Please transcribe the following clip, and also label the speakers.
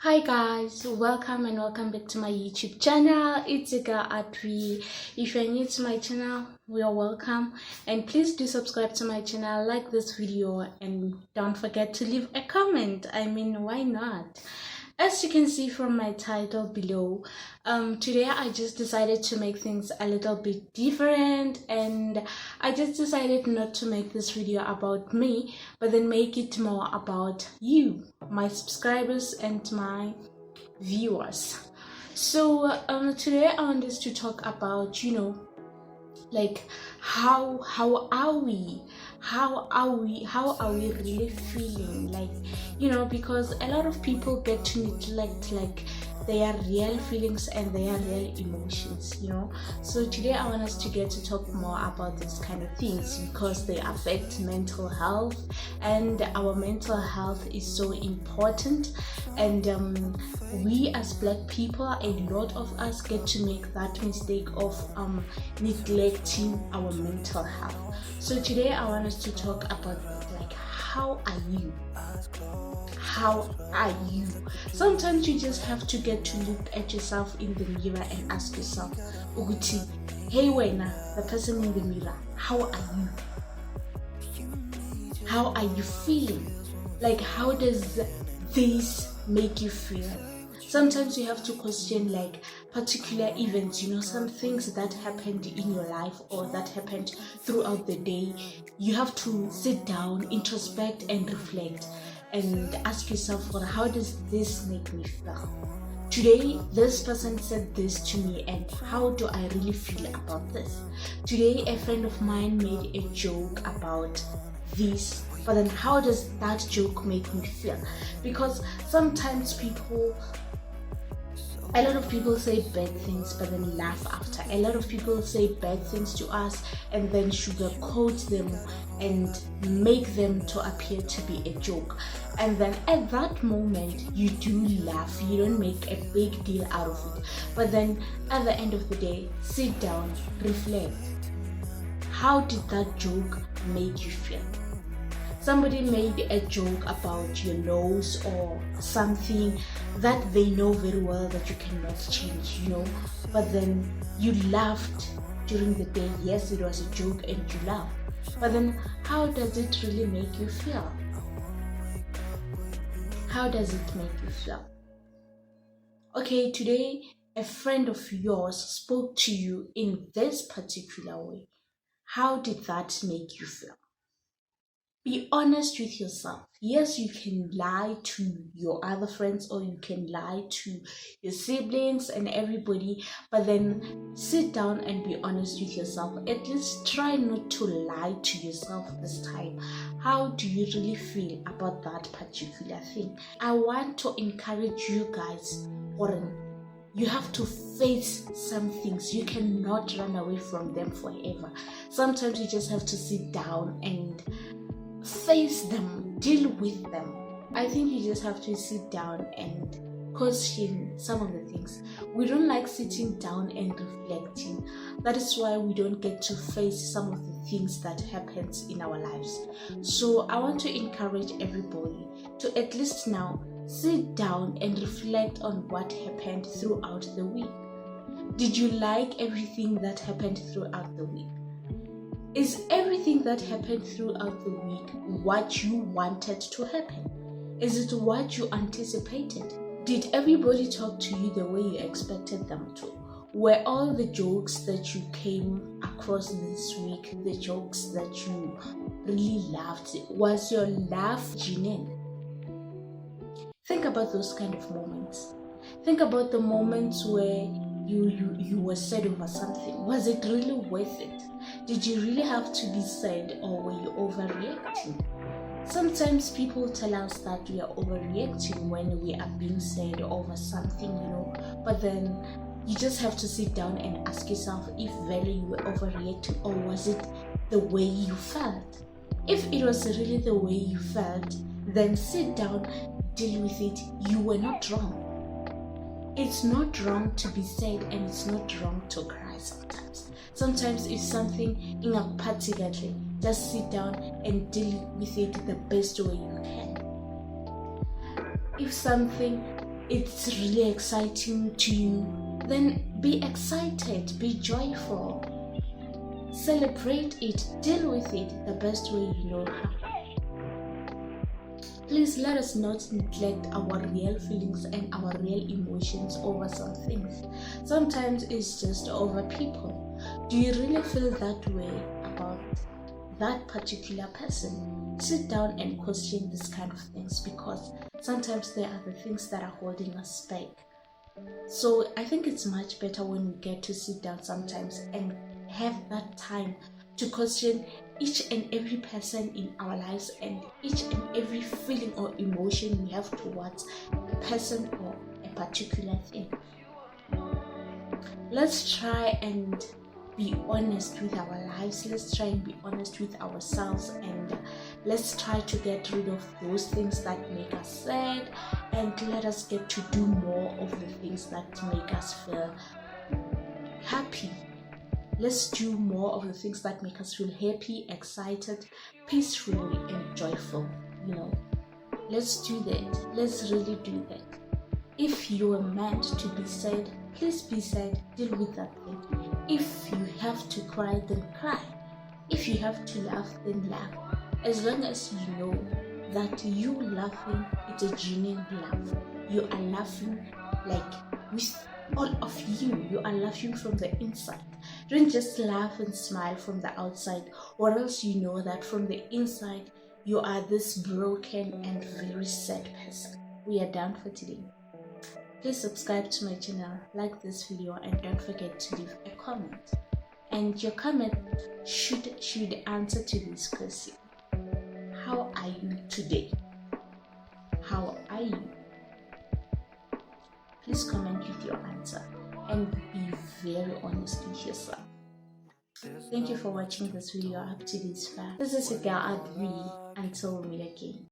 Speaker 1: Hi guys, welcome and welcome back to my YouTube channel. It's a girl Atwi. If you're new to my channel, you're welcome, and please do subscribe to my channel, like this video, and don't forget to leave a comment. I mean, why not? As you can see from my title below, today I just decided to make things a little bit different, and I just decided not to make this video about me, but then make it more about you, my subscribers and my viewers. So today I want us to talk about, like how are we really feeling, like, because a lot of people get to neglect like their real feelings and their real emotions. So today I want us to get to talk more about these kind of things because they affect mental health, and our mental health is so important. And we as Black people, a lot of us get to make that mistake of neglecting our mental health. So today I want us to talk about, like, how are you? How are you? Sometimes you just have to get to look at yourself in the mirror and ask yourself, Uguti, hey Wena, the person in the mirror, how are you? How are you feeling? Like, how does this make you feel? Sometimes you have to question, like, particular events, some things that happened in your life or that happened throughout the day. You have to sit down, introspect and reflect and ask yourself, well, how does this make me feel? Today, this person said this to me, and how do I really feel about this? Today, a friend of mine made a joke about this, but then how does that joke make me feel? Because sometimes a lot of people say bad things but then laugh after. A lot of people say bad things to us and then sugarcoat them and make them to appear to be a joke. And then at that moment, you do laugh. You don't make a big deal out of it. But then at the end of the day, sit down, reflect. How did that joke make you feel? Somebody made a joke about your nose or something that they know very well that you cannot change, but then you laughed during the day. Yes, it was a joke and you laughed, but then how does it really make you feel? How does it make you feel? Okay, today a friend of yours spoke to you in this particular way. How did that make you feel? Be honest with yourself. Yes, you can lie to your other friends or you can lie to your siblings and everybody, but then sit down and be honest with yourself. At least try not to lie to yourself this time. How do you really feel about that particular thing? I want to encourage you guys, Warren. You have to face some things. You cannot run away from them forever. Sometimes you just have to sit down and face them, deal with them. I think you just have to sit down and question some of the things. We don't like sitting down and reflecting. That is why we don't get to face some of the things that happens in our lives. So I want to encourage everybody to at least now sit down and reflect on what happened throughout the week. Did you like everything that happened throughout the week? Is everything that happened throughout the week what you wanted to happen? Is it what you anticipated? Did everybody talk to you the way you expected them to? Were all the jokes that you came across this week the jokes that you really laughed? Was your laugh genuine? Think about those kind of moments. Think about the moments where you were sad over something. Was it really worth it? Did you really have to be sad, or were you overreacting? Sometimes people tell us that we are overreacting when we are being sad over something, but then you just have to sit down and ask yourself if really you were overreacting, or was it the way you felt? If it was really the way you felt, then sit down, deal with it. You were not wrong. It's not wrong to be sad, and it's not wrong to cry sometimes. Sometimes if something in a particular, just sit down and deal with it the best way you can. If something it's really exciting to you, then be excited, be joyful, celebrate it, deal with it the best way you know how. Please let us not neglect our real feelings and our real emotions over some things. Sometimes it's just over people. Do you really feel that way about that particular person? Sit down and question this kind of things, because sometimes they are the things that are holding us back. So I think it's much better when we get to sit down sometimes and have that time to question each and every person in our lives and each and every feeling or emotion we have towards a person or a particular thing. Let's try and be honest with our lives. Let's try and be honest with ourselves, and let's try to get rid of those things that make us sad, and let us get to do more of the things that make us feel happy. Let's do more of the things that make us feel happy, excited, peaceful, and joyful. Let's do that. Let's really do that. If you are meant to be sad, please be sad. Deal with that thing. If you have to cry, then cry. If you have to laugh, then laugh. As long as you know that you laughing, it's a genuine laugh. You are laughing like with all of you. You are laughing from the inside. Don't just laugh and smile from the outside, or else you know that from the inside you are this broken and very sad person. We are done for today. Please subscribe to my channel, like this video, and don't forget to leave a comment. And your comment should answer to this question. How are you today? How are you? Please comment with your answer and be very honest with yourself. Thank you for watching this video up to this far. This is your girl Adri. Until we meet again.